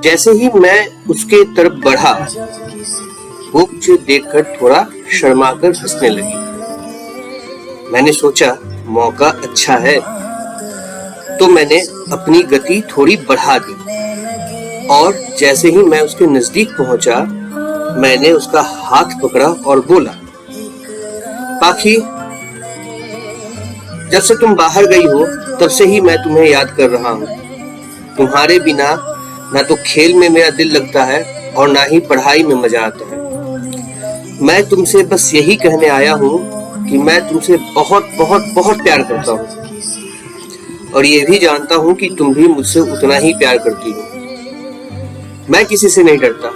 जैसे ही मैं उसके तरफ बढ़ा, वो मुझे देखकर थोड़ा शर्माकर हंसने लगी। मैंने सोचा मौका अच्छा है, तो मैंने अपनी गति थोड़ी बढ़ा दी और जैसे ही मैं उसके नजदीक पहुंचा, मैंने उसका हाथ पकड़ा और बोला, पाखी, जब से तुम बाहर गई हो तब से ही मैं तुम्हें याद कर रहा हूँ। तुम्हारे बिना ना तो खेल में मेरा दिल लगता है और ना ही पढ़ाई में मजा आता है। मैं तुमसे बस यही कहने आया हूँ कि मैं तुमसे बहुत बहुत बहुत प्यार करता हूँ और ये भी जानता हूँ कि तुम भी मुझसे उतना ही प्यार करती हो। मैं किसी से नहीं डरता,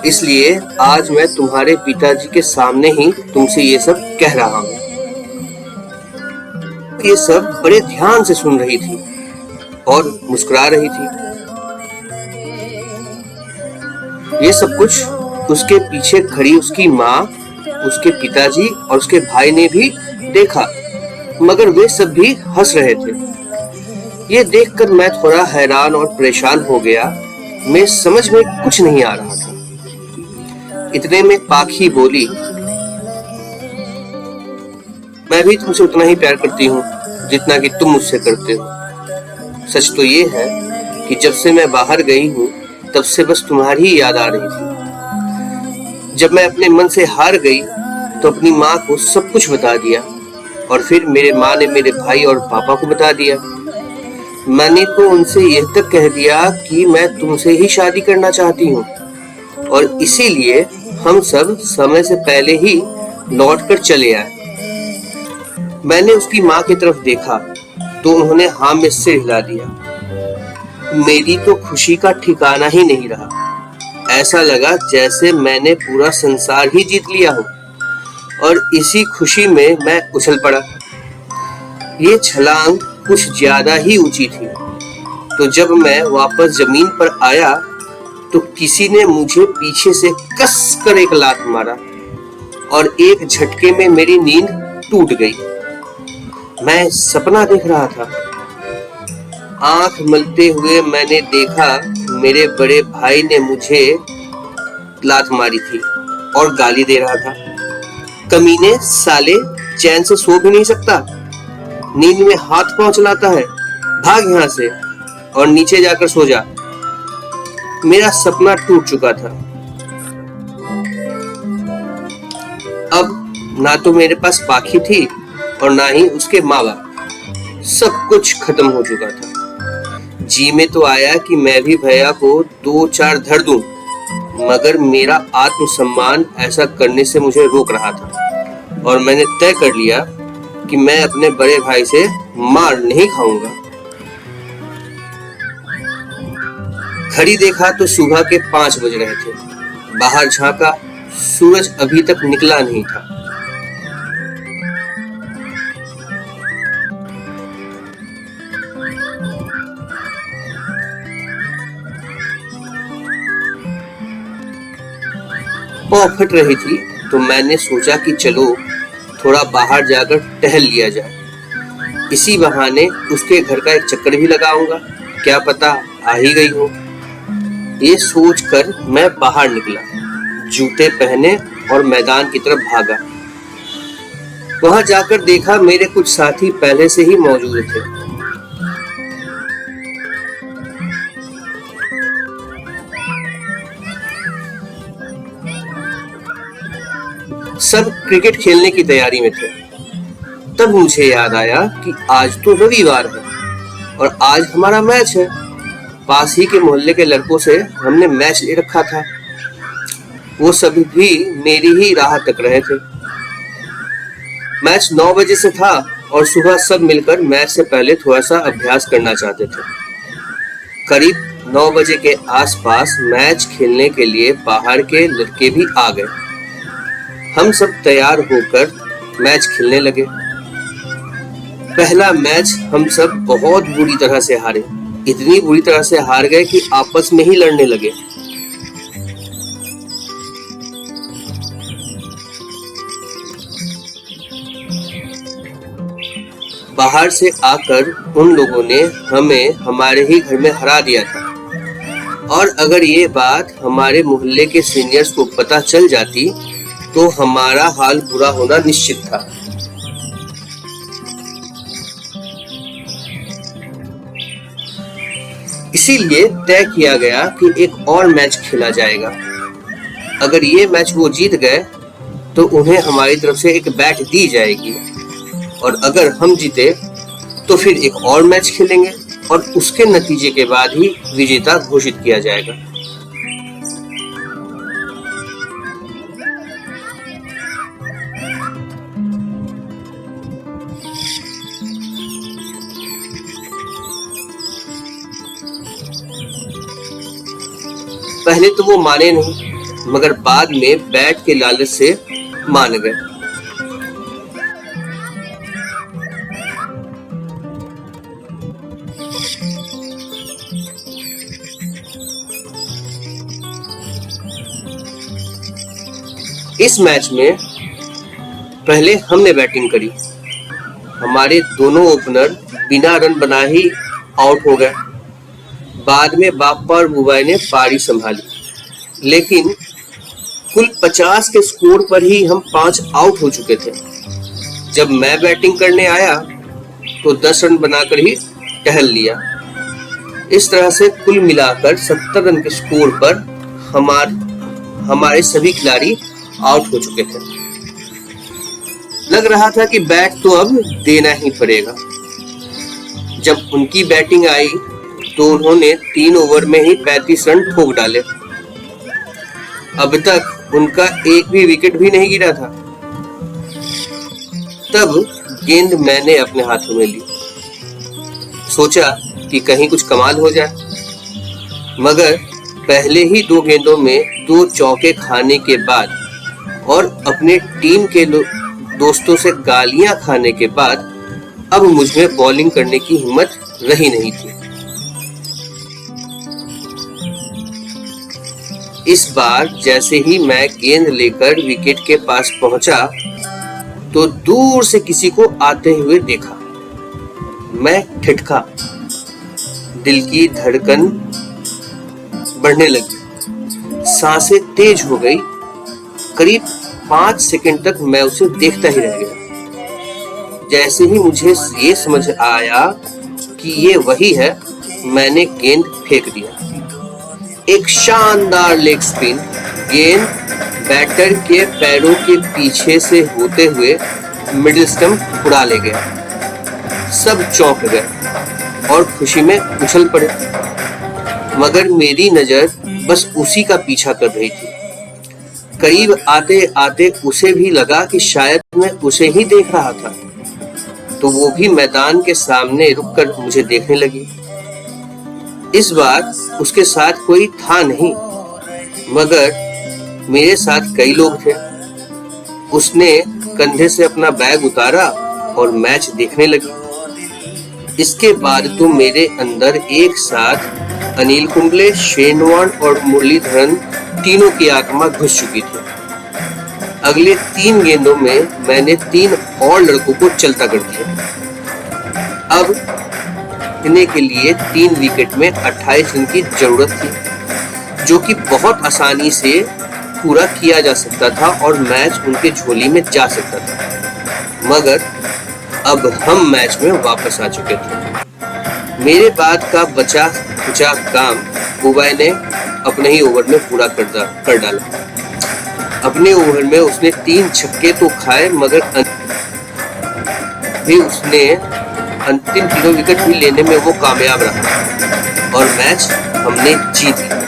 इसलिए आज मैं तुम्हारे पिताजी के सामने ही तुमसे ये सब कह रहा हूँ। ये सब बड़े ध्यान से सुन रही थी और मुस्कुरा रही थी। ये सब कुछ उसके पीछे खड़ी उसकी माँ, उसके पिताजी और उसके भाई ने भी देखा, मगर वे सब भी हंस रहे थे। ये देखकर मैं थोड़ा हैरान और परेशान हो गया। मैं समझ में कुछ नहीं आ रहा था। इतने में पाखी बोली, मैं भी तुमसे उतना ही प्यार करती हूँ जितना कि तुम मुझसे करते हो। सच तो ये है कि जब से मैं बाहर गई हूँ तब से बस तुम्हारी ही याद आ रही थी। जब मैं अपने मन से हार गई तो अपनी माँ को सब कुछ बता दिया और फिर मेरे माँ ने मेरे भाई और पापा को बता दिया। मैंने तो उनसे यह तक कह दिया कि मैं तुमसे ही शादी करना चाहती हूँ और इसीलिए हम सब समय से पहले ही लौट कर चले आए। मैंने उसकी माँ की तरफ देखा तो उन्होंने हाँ में सिर हिला दिया। मेरी तो खुशी का ठिकाना ही नहीं रहा। ऐसा लगा जैसे मैंने पूरा संसार ही जीत लिया हो और इसी खुशी में मैं उछल पड़ा। ये छलांग कुछ ज्यादा ही ऊंची थी, तो जब मैं वापस जमीन पर आया तो किसी ने मुझे पीछे से कस कर एक लात मारा और एक झटके में मेरी नींद टूट गई। मैं सपना देख रहा था। आंख मलते हुए मैंने देखा मेरे बड़े भाई ने मुझे लात मारी थी और गाली दे रहा था। कमीने साले, चैन से सो भी नहीं सकता, नींद में हाथ पांव चलाता है, भाग यहाँ से और नीचे जाकर सो जा। मेरा सपना टूट चुका था। अब ना तो मेरे पास पाखी थी और ना ही उसके माँ बाप। सब कुछ खत्म हो चुका था। जी में तो आया कि मैं भी भैया को 2-4 धर दूं, मगर मेरा आत्मसम्मान ऐसा करने से मुझे रोक रहा था और मैंने तय कर लिया कि मैं अपने बड़े भाई से मार नहीं खाऊंगा। घड़ी देखा तो सुबह के 5 बज रहे थे। बाहर झांका, सूरज अभी तक निकला नहीं था। पौ फट रही थी तो मैंने सोचा कि चलो थोड़ा बाहर जाकर टहल लिया जाए। इसी बहाने उसके घर का एक चक्कर भी लगाऊंगा, क्या पता आ ही गई हो। ये सोचकर मैं बाहर निकला, जूते पहने और मैदान की तरफ भागा। वहां जाकर देखा मेरे कुछ साथी पहले से ही मौजूद थे। सब क्रिकेट खेलने की तैयारी में थे। तब मुझे याद आया कि आज तो रविवार है और आज हमारा मैच है। पास ही के मोहल्ले के लड़कों से हमने मैच ले रखा था। वो सभी भी मेरी ही राह तक रहे थे। मैच 9 बजे से था और सुबह सब मिलकर मैच से पहले थोड़ा सा अभ्यास करना चाहते थे। करीब 9 बजे के आसपास मैच खेलने के लिए बाहर के लड़के भी आ गए। हम सब तैयार होकर मैच खेलने लगे। पहला मैच हम सब बहुत बुरी तरह से हारे। इतनी बुरी तरह से हार गए कि आपस में ही लड़ने लगे। बाहर से आकर उन लोगों ने हमें हमारे ही घर में हरा दिया था। और अगर ये बात हमारे मोहल्ले के सीनियर्स को पता चल जाती तो हमारा हाल बुरा होना निश्चित था। इसीलिए तय किया गया कि एक और मैच खेला जाएगा। अगर ये मैच वो जीत गए तो उन्हें हमारी तरफ से एक बैट दी जाएगी, और अगर हम जीते तो फिर एक और मैच खेलेंगे और उसके नतीजे के बाद ही विजेता घोषित किया जाएगा। पहले तो वो माने नहीं, मगर बाद में बैट के लालच से मान गए। इस मैच में पहले हमने बैटिंग करी। हमारे दोनों ओपनर बिना रन बनाए ही आउट हो गए। बाद में बाप्पा और बुबाई ने पारी संभाली, लेकिन कुल 50 के स्कोर पर ही हम 5 आउट हो चुके थे। जब मैं बैटिंग करने आया तो 10 रन बनाकर ही टहल लिया। इस तरह से कुल मिलाकर 70 रन के स्कोर पर हमारे सभी खिलाड़ी आउट हो चुके थे। लग रहा था कि बैट तो अब देना ही पड़ेगा। जब उनकी बैटिंग आई तो उन्होंने 3 ओवर में ही 35 रन ठोक डाले। अब तक उनका एक भी विकेट भी नहीं गिरा था। तब गेंद मैंने अपने हाथों में ली। सोचा कि कहीं कुछ कमाल हो जाए, मगर पहले ही 2 गेंदों में 2 चौके खाने के बाद और अपने टीम के दोस्तों से गालियां खाने के बाद अब मुझमें बॉलिंग करने की हिम्मत रही नहीं थी। इस बार जैसे ही मैं गेंद लेकर विकेट के पास पहुंचा तो दूर से किसी को आते हुए देखा। मैं ठिठका, दिल की धड़कन बढ़ने लगी, सांसें तेज हो गई। करीब 5 सेकंड तक मैं उसे देखता ही रह गया। जैसे ही मुझे ये समझ आया कि ये वही है, मैंने गेंद फेंक दिया। एक शानदार लेग स्पिन गेंद बैटर के पैरों के पीछे से होते हुए मिडिल स्टंप उड़ा ले गया। सब चौंक गए और खुशी में उछल पड़े, मगर मेरी नजर बस उसी का पीछा कर रही थी। करीब आते आते उसे भी लगा कि शायद मैं उसे ही देख रहा था, तो वो भी मैदान के सामने रुककर मुझे देखने लगी। इस बार उसके साथ कोई था नहीं, मगर मेरे साथ कई लोग थे। उसने कंधे से अपना बैग उतारा और मैच देखने लगी। इसके बाद तो मेरे अंदर एक साथ अनिल कुंबले, शेन वॉर्न और मुरलीधरन तीनों की आत्मा घुस चुकी थी। अगले 3 गेंदों में मैंने 3 और लड़कों को चलता कर दिया। अब जीतने के लिए 3 विकेट में 28 रन की जरूरत थी, जो कि बहुत आसानी से पूरा किया जा सकता था और मैच उनके झोली में जा सकता था। मगर अब हम मैच में वापस आ चुके थे। मेरे बाद का बचा खुचा काम बुबाई ने अपने ही ओवर में पूरा कर डाला। अपने ओवर में उसने 3 छक्के तो खाए, मगर भी उसने अंतिम 3 विकेट भी लेने में वो कामयाब रहा और मैच हमने जीत लिया।